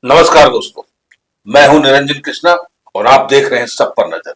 नमस्कार दोस्तों, मैं हूं निरंजन कृष्णा और आप देख रहे हैं सब पर नजर।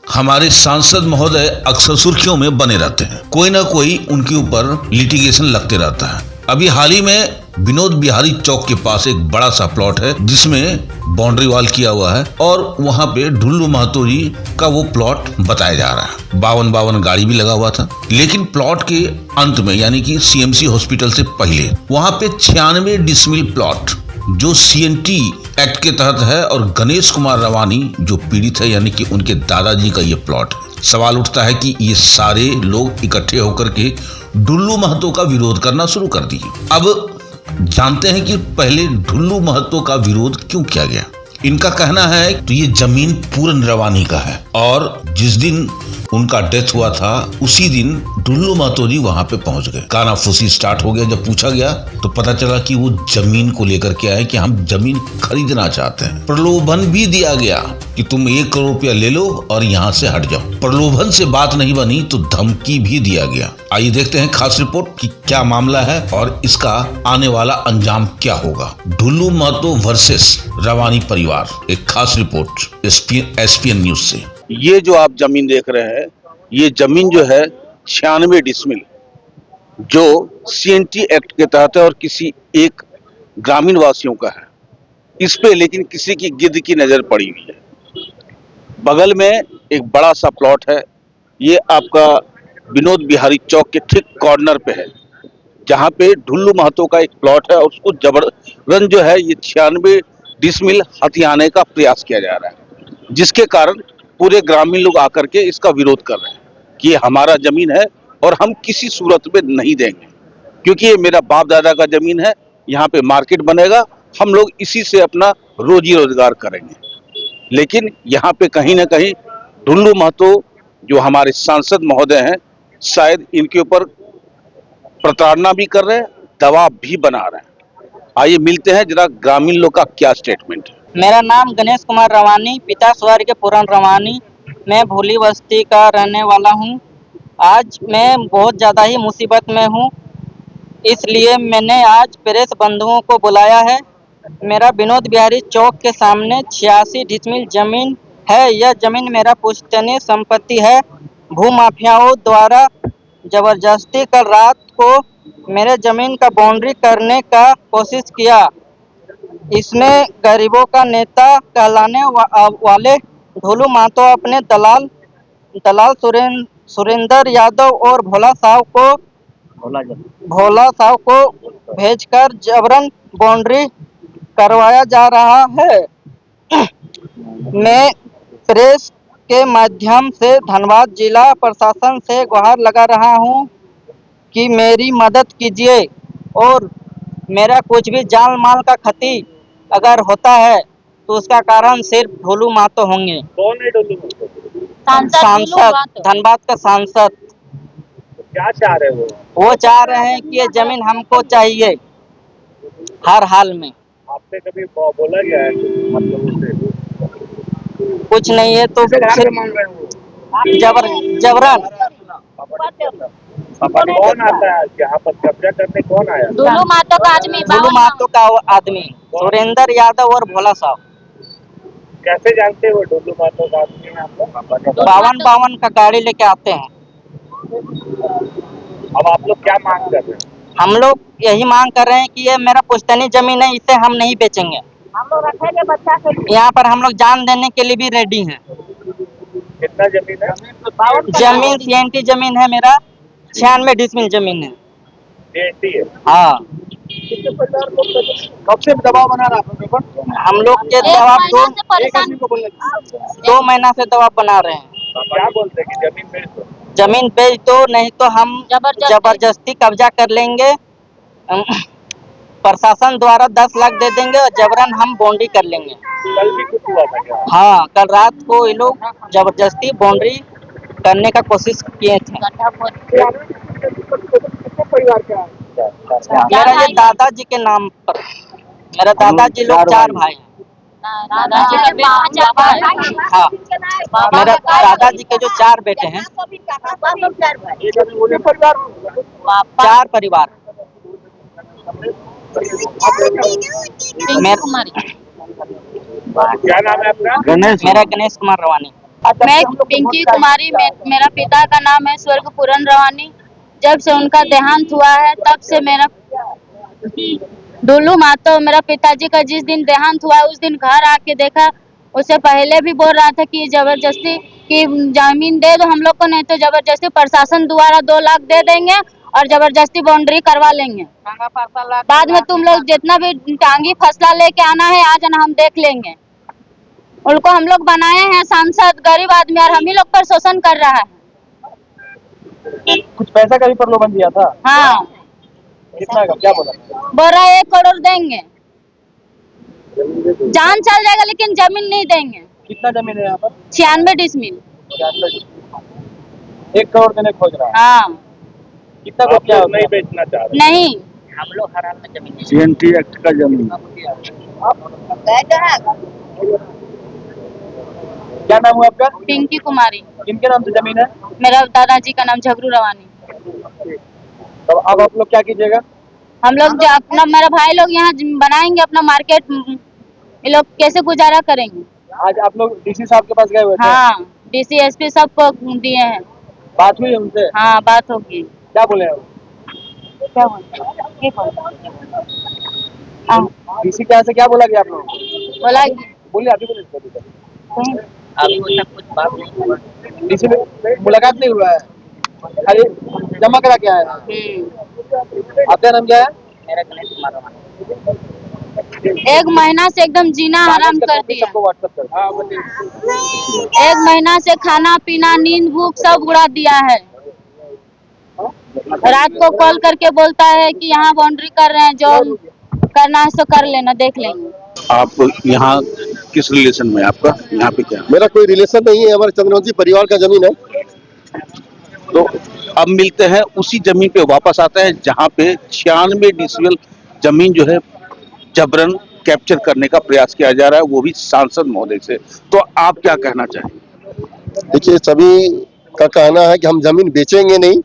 हमारे सांसद महोदय अक्सर सुर्खियों में बने रहते हैं, कोई ना कोई उनके ऊपर लिटिगेशन लगते रहता है। अभी हाल ही में विनोद बिहारी चौक के पास एक बड़ा सा प्लॉट है जिसमें बाउंड्री वॉल किया हुआ है और वहाँ पे ढुल्लू महतो जी का वो प्लॉट बताया जा रहा है। 52 गाड़ी भी लगा हुआ था, लेकिन प्लॉट के अंत में यानी कि सीएमसी हॉस्पिटल से पहले वहाँ पे 96 डिसमिल प्लॉट जो सीएनटी एक्ट के तहत है और गणेश कुमार रवानी जो पीड़ित है यानी कि उनके दादाजी का ये प्लॉट है। सवाल उठता है कि ये सारे लोग इकट्ठे होकर के ढुल्लू महतो का विरोध करना शुरू कर दिए। अब जानते हैं कि पहले ढुल्लू महतो का विरोध क्यों किया गया। इनका कहना है तो ये जमीन पूरन रवानी का है और जिस दिन उनका डेथ हुआ था उसी दिन ढुल्लू महतो जी वहां पे पहुंच गए। कानाफूसी स्टार्ट हो गया। जब पूछा गया तो पता चला कि वो जमीन को लेकर के आए कि हम जमीन खरीदना चाहते हैं। प्रलोभन भी दिया गया कि तुम 1 करोड़ रुपया ले लो और यहाँ से हट जाओ। प्रलोभन से बात नहीं बनी तो धमकी भी दिया गया। आइए देखते हैं खास रिपोर्ट कि क्या मामला है और इसका आने वाला अंजाम क्या होगा। ढुल्लू महतो वर्सेस रवानी परिवार, एक खास रिपोर्ट एसपीएन न्यूज से। ये जो आप जमीन देख रहे हैं, ये जमीन जो है 96 डिसमिल जो सीएनटी एक्ट के तहत है और किसी एक ग्रामीण वासियों का है। इस पे लेकिन किसी की गिद्ध की नजर पड़ी हुई है। बगल में एक बड़ा सा प्लॉट है। ये आपका विनोद बिहारी चौक के ठीक कॉर्नर पे है, जहाँ पे ढुल्लू महतो का एक प्लॉट है और उसको जबरन जो है ये 96 डिसमिल हथियाने का प्रयास किया जा रहा है, जिसके कारण पूरे ग्रामीण लोग आकर के इसका विरोध कर रहे हैं कि ये हमारा जमीन है और हम किसी सूरत में नहीं देंगे, क्योंकि ये मेरा बाप दादा का जमीन है। यहाँ पे मार्केट बनेगा, हम लोग इसी से अपना रोजी रोजगार करेंगे। लेकिन यहाँ पे कहीं ना कहीं ढुल्लू महतो जो हमारे सांसद महोदय हैं, शायद इनके ऊपर प्रताड़ना भी कर रहे हैं, दबाव भी बना रहे हैं। आइए मिलते हैं जरा ग्रामीण लोग का क्या स्टेटमेंट है। मेरा नाम गणेश कुमार रवानी, पिता स्वर्गीय पूरन रवानी। मैं भोली बस्ती का रहने वाला हूँ। आज मैं बहुत ज़्यादा ही मुसीबत में हूँ, इसलिए मैंने आज प्रेस बंधुओं को बुलाया है। मेरा विनोद बिहारी चौक के सामने 86 डिसमिल जमीन है। यह जमीन मेरा पुश्तैनी संपत्ति है। भूमाफियाओं द्वारा जबरदस्ती कल रात को मेरे जमीन का बाउंड्री करने का कोशिश किया। इसमें गरीबों का नेता कहलाने वाले ढुल्लू महतो अपने दलाल सुरेंद्र यादव और भोला साहब को भेजकर जबरन बाउंड्री करवाया जा रहा है। मैं प्रेस के माध्यम से धनबाद जिला प्रशासन से गुहार लगा रहा हूं कि मेरी मदद कीजिए और मेरा कुछ भी जान माल का क्षति अगर होता है तो उसका कारण सिर्फ ढुल्लू महतो होंगे। कौन है ढुल्लू महतो? सांसद, धनबाद का सांसद। क्या चाह रहे हो? वो चाह रहे हैं कि ये जमीन हमको चाहिए हर हाल में। आपसे कभी बोला गया है मतलब उससे? कुछ नहीं है तो मांग रहे हो? जबरन कौन आता है यहाँ पर कब्जा करने? कौन आया? ढुल्लू महतो का आदमी सुरेंद्र यादव और भोला साहब। कैसे जानते हो ढुल्लू महतो का आदमी है आपको? 52 का गाड़ी लेके आते हैं। अब आप लोग क्या मांग कर रहे हैं? हम लोग यही मांग कर रहे हैं कि ये मेरा पुश्तैनी जमीन है, इसे हम नहीं बेचेंगे। हम लोग रखेंगे बच्चा के। यहाँ पर हम लोग जान देने के लिए भी रेडी हैं। कितना जमीन है? जमीन सीएनटी जमीन है मेरा, 96 डिसमिल जमीन है। सीएनटी है? हाँ। कब से दबाव बना रहा है? हम लोग के दबाव 2 महीना से दबाव बना रहे हैं। क्या बोलते हैं कि जमीन बेच दो? जमीन बेच दो, नहीं तो हम जबरदस्ती कब्जा कर लेंगे। प्रशासन द्वारा 10 लाख दे देंगे और जबरन हम बाउंड्री कर लेंगे। कल भी कुछ हुआ था क्या? हाँ, कल रात को ये लोग जबरदस्ती बाउंड्री करने का कोशिश किए थे। परिवार क्या? मेरा ये दादाजी के नाम पर, मेरा दादाजी लोग 4 भाई हैं। दादाजी के हाँ, मेरा दादाजी के जो 4 बेटे हैं, 4 परिवार। क्या नाम है आपका? मेरा गणेश कुमार रवानी। मैं पिंकी कुमारी, मेरा पिता का नाम है स्वर्ग पूरन रवानी। जब से उनका देहांत हुआ है तब से मेरा डुल्लू मातो, मेरा पिताजी का जिस दिन देहांत हुआ उस दिन घर आके देखा। उससे पहले भी बोल रहा था कि जबरदस्ती कि जमीन दे दो हम लोग को, नहीं तो जबरदस्ती प्रशासन द्वारा 2 लाख दे देंगे और जबरदस्ती बाउंड्री करवा लेंगे। बाद में तुम लोग जितना भी टांगी फसला लेके आना है आ जाना, हम देख लेंगे। उनको हम लोग बनाए हैं सांसद, गरीब आदमी, और हम ही लोग पर शोषण कर रहा है। कुछ पैसा का भी प्रलोभन दिया था? हाँ, कितना का? क्या बोला? बोल रहा है 1 करोड़ देंगे, जान चल जाएगा लेकिन जमीन नहीं देंगे। कितना जमीन है यहाँ पर? 96 डिसमिल। 1 करोड़ देने खोज रहा है। हाँ, कितना को क्या नहीं बेचना चाह रहे? नहीं, हम लोग हराम में जमीन सीएनटी एक्ट का जमीन। क्या नाम हुआ आपका? पिंकी कुमारी। किनके नाम से जमीन है? मेरा दादाजी का नाम झगरू रवानी। तो अब आप लोग क्या कीजिएगा? हम लोग जो अपना, मेरा भाई लोग यहाँ बनाएंगे अपना मार्केट। ये लोग कैसे गुजारा करेंगे? आज आप लोग डीसी साहब के पास गए हुए थे? हाँ, डीसी एसपी सबको दिए हैं। बात हुई उनसे? हाँ, बात होगी। क्या बोले वो? क्या बोल डीसी के यहाँ से क्या बोला गया आप लोगों को? बोला बोलिए, अभी बोलिए। अभी वो सब कुछ बात नहीं हुआ। डीसी में मुलाकात नहीं हुआ है, खाली जमा करा के आया है। आपका नाम क्या है? मेरा गणेश कुमार रवानी। 1 महीना से एकदम जीना हराम कर दिया। सबको व्हाट्सएप कर। 1 महीना से खाना पीना नींद भूख सब उड़ा दिया है। रात को कॉल करके बोलता है कि यहाँ बाउंड्री कर रहे हैं, जो करना है सो कर लेना, देख लेंगे। आप यहाँ किस रिलेशन में? आपका यहाँ पे क्या? मेरा कोई रिलेशन नहीं है, हमारे चंद्रवंशी परिवार का जमीन है। तो अब मिलते हैं उसी जमीन पे वापस आते हैं जहाँ पे 96 डिसमिल जमीन जो है जबरन कैप्चर करने का प्रयास किया जा रहा है, वो भी सांसद महोदय से। तो आप क्या कहना चाहेंगे? देखिए, सभी का कहना है कि हम जमीन बेचेंगे नहीं।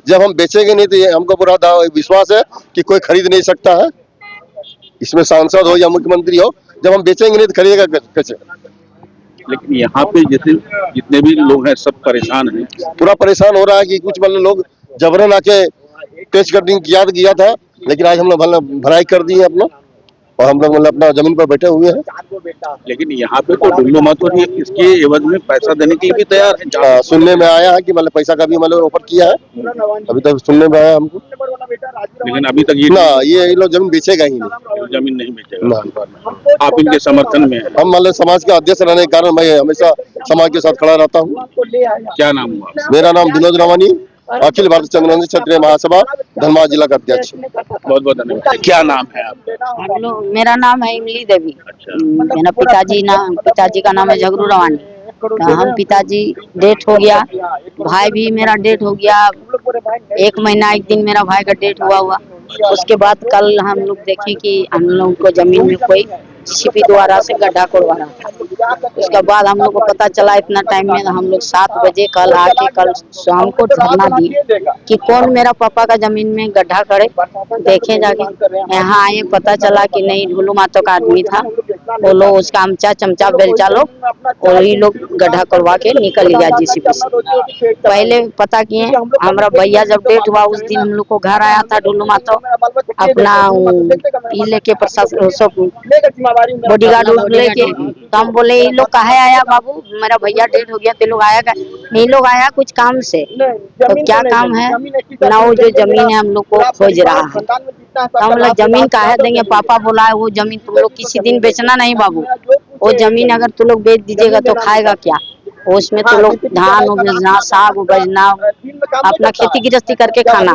जब हम बेचेंगे नहीं तो ये हमको पूरा विश्वास है कि कोई खरीद नहीं सकता है, इसमें सांसद हो या मुख्यमंत्री हो। जब हम बेचेंगे नहीं तो खरीदेगा कैसे? लेकिन यहाँ पे जैसे जितने भी लोग हैं सब परेशान हैं। पूरा परेशान हो रहा है कि कुछ मतलब लोग जबरन आके टेस्ट कटिंग किया था, लेकिन आज हम लोग भराई कर दी है अपना, और हम लोग मतलब अपना जमीन पर बैठे हुए हैं। लेकिन यहाँ पे तो डुल्लू महतो जी इसके एवज में पैसा देने के लिए भी तैयार है। सुनने में आया है कि मतलब पैसा का भी मतलब ऑफर किया है, अभी तक सुनने में आया हमको। लेकिन अभी तक ये लोग जमीन बेचेगा ही नहीं। जमीन नहीं बेचेगा। आप इनके समर्थन में हैं? हम मतलब समाज के अध्यक्ष रहने के कारण मैं हमेशा समाज के साथ खड़ा रहता हूँ। क्या नाम हुआ? मेरा नाम विनोद रवानी, अखिल भारतीय चंद्रवंशी क्षत्रिय महासभा धनबाद जिला का अध्यक्ष। बहुत बहुत धन्यवाद। क्या नाम है आपका? मेरा नाम है इमली देवी। मेरा पिताजी का नाम है झगरू रवानी। तो हम पिताजी डेथ हो गया, भाई भी मेरा डेथ हो गया। 1 महीना 1 दिन मेरा भाई का डेथ हुआ। उसके बाद कल हम लोग देखे कि हम लोग को जमीन में कोई जीसीपी द्वारा से गड्ढा करवा रहा था। उसके बाद हम लोग को पता चला इतना टाइम में, हम लोग 7 बजे कल आके कल शाम को धरना दिए कि कौन मेरा पापा का जमीन में गड्ढा करे, देखे जाके। यहाँ आए, पता चला कि नहीं, ढोलू मातो का आदमी था। वो लोग उसका आमचा चमचा बेलचा लोग वही लोग गड्ढा करवा के निकल गया जीसीपी से। पहले पता किए, हमारा भैया जब डेथ हुआ उस दिन हम लोग को घर आया था ढोलू मातो अपना ये लेके प्रशासन सब बॉडीगार्ड लेके। तो हम बोले ये लोग कहे आया बाबू, मेरा भैया डेथ हो गया, तो लोग आया नहीं, लोग आया कुछ काम से। तो क्या काम है ना, वो जो जमीन है हम लोग को खोज रहा है। तो हम लोग जमीन काहे देंगे, पापा बोला है वो जमीन तुम लोग किसी दिन बेचना नहीं बाबू। वो जमीन अगर तुम लोग बेच दीजिएगा तो खाएगा क्या? उसमें तो लोग धान उपजना, साग उपजना, अपना खेती गृहस्थी करके खाना।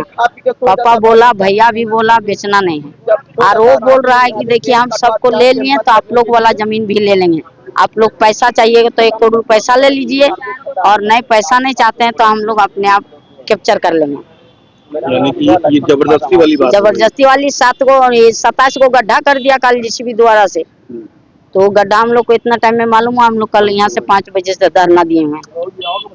पापा बोला, भैया भी बोला बेचना नहीं है। और वो बोल रहा है कि देखिए हम सबको ले लिए तो आप लोग वाला जमीन भी ले लेंगे। आप लोग पैसा चाहिए तो 1 करोड़ पैसा ले लीजिए, और नहीं पैसा नहीं चाहते हैं तो हम लोग अपने आप कैप्चर कर लेंगे। यानी कि ये जबरदस्ती वाली बात? जबरदस्ती वाली 27 को गड्ढा कर दिया कल जीसीबी द्वारा से। तो गड्ढा हम लोग को इतना टाइम में मालूम हुआ, हम लोग कल यहाँ से 5 बजे से धरना दिए हैं।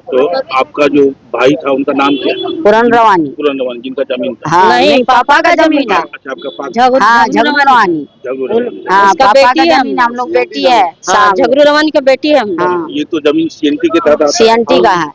तो आपका जो भाई था उनका नाम क्या है? पूरन रवानी। पूरन रवानी, जिनका जमीन था। हाँ नहीं, पापा का जमीन था। अच्छा, आपका पापा हाँ झगरू रवानी। हाँ उसका पापा बेटी का है, जमीन, हम लोग बेटी है। हाँ, झगरू रवानी का बेटी है हम लोग। हाँ ये तो जमीन सीएनटी के तहत आता है। सीएनटी का है।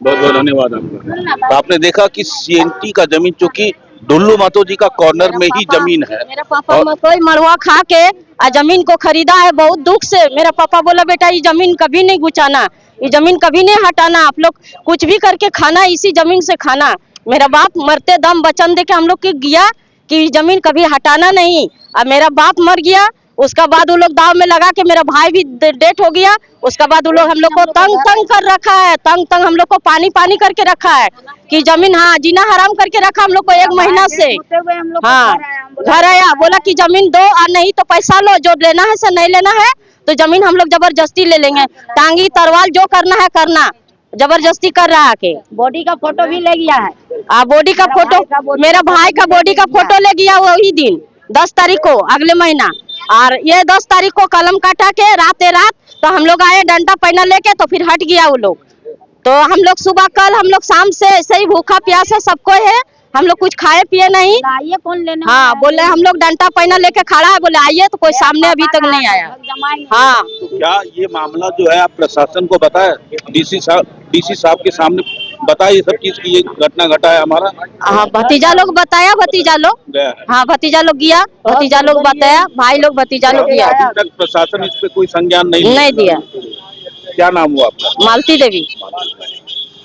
बहुत बहुत धन्यवाद आपका। तो आपने देखा कि सीएनटी का जमीन, चूंकि डुल्लू महतो जी का कॉर्नर में ही जमीन है। मेरा पापा मकई मड़ुआ खा के जमीन को खरीदा है बहुत दुख से। मेरा पापा बोला बेटा ये जमीन कभी नहीं गुचाना, ये जमीन कभी नहीं हटाना, आप लोग कुछ भी करके खाना, इसी जमीन से खाना। मेरा बाप मरते दम वचन दे के हम लोग के गया कि ये जमीन कभी हटाना नहीं। अब मेरा बाप मर गया, उसका बाद वो लोग दाव में लगा के मेरा भाई भी डेथ हो गया। उसका बाद वो लोग हम लोग को तंग कर रखा है, तंग हम लोग को पानी करके रखा है कि जमीन, हाँ जीना हराम करके रखा हम लोग को 1 महीना से। हाँ घर आया, बोला कि जमीन दो और नहीं तो पैसा लो, जो लेना है से नहीं लेना है तो जमीन हम लोग जबरदस्ती ले लेंगे। टांगी तरवाल जो करना है करना, जबरदस्ती कर रहा है। बॉडी का फोटो भी ले गया है। बॉडी का फोटो, मेरा भाई का बॉडी का फोटो ले गया वही दिन 10 तारीख को अगले महीना। और ये 10 तारीख को कलम काटा के रात तो हम लोग आए डंडा पैना लेके, तो फिर हट गया वो लोग। तो हम लोग सुबह कल हम लोग शाम से ऐसे ही भूखा प्यासा सबको है, हम लोग कुछ खाए पिए नहीं। आइए कौन लेने? हाँ बोले हम लोग डंडा पैना लेके खड़ा है, बोले आइए, तो कोई सामने अभी तक नहीं आया। हाँ तो क्या ये मामला जो है आप प्रशासन को बताया? डीसी साहब के सामने बताया ये सब चीज की ये घटना घटा है हमारा? हाँ भतीजा लोग बताया, भतीजा लोग गया है। हाँ भतीजा लोग गया, भतीजा लोग बताया, भाई लोग भतीजा लोग गया। अभी तक प्रशासन इस पे कोई संज्ञान नहीं दिया। क्या नाम हुआ आपका? मालती देवी।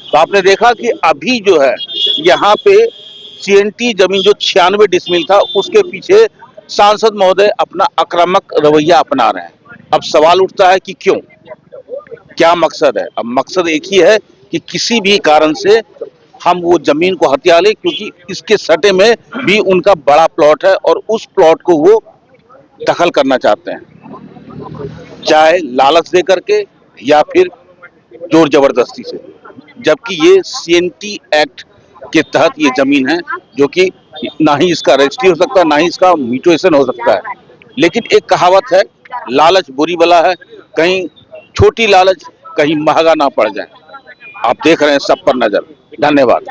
तो आपने देखा कि अभी जो है यहाँ पे सीएनटी जमीन जो 96 डिसमिल था, उसके पीछे सांसद महोदय अपना आक्रामक रवैया अपना रहे हैं। अब सवाल उठता है कि क्यों, क्या मकसद है? अब मकसद एक ही है कि किसी भी कारण से हम वो जमीन को हथिया लें, क्योंकि इसके सटे में भी उनका बड़ा प्लॉट है और उस प्लॉट को वो दखल करना चाहते हैं, चाहे लालच दे करके या फिर जोर जबरदस्ती से। जबकि ये सीएनटी एक्ट के तहत ये जमीन है, जो कि ना ही इसका रजिस्ट्री हो सकता है, ना ही इसका म्यूटेशन हो सकता है। लेकिन एक कहावत है, लालच बुरी बला है, कहीं छोटी लालच कहीं महंगा ना पड़ जाए। आप देख रहे हैं सब पर नजर। धन्यवाद।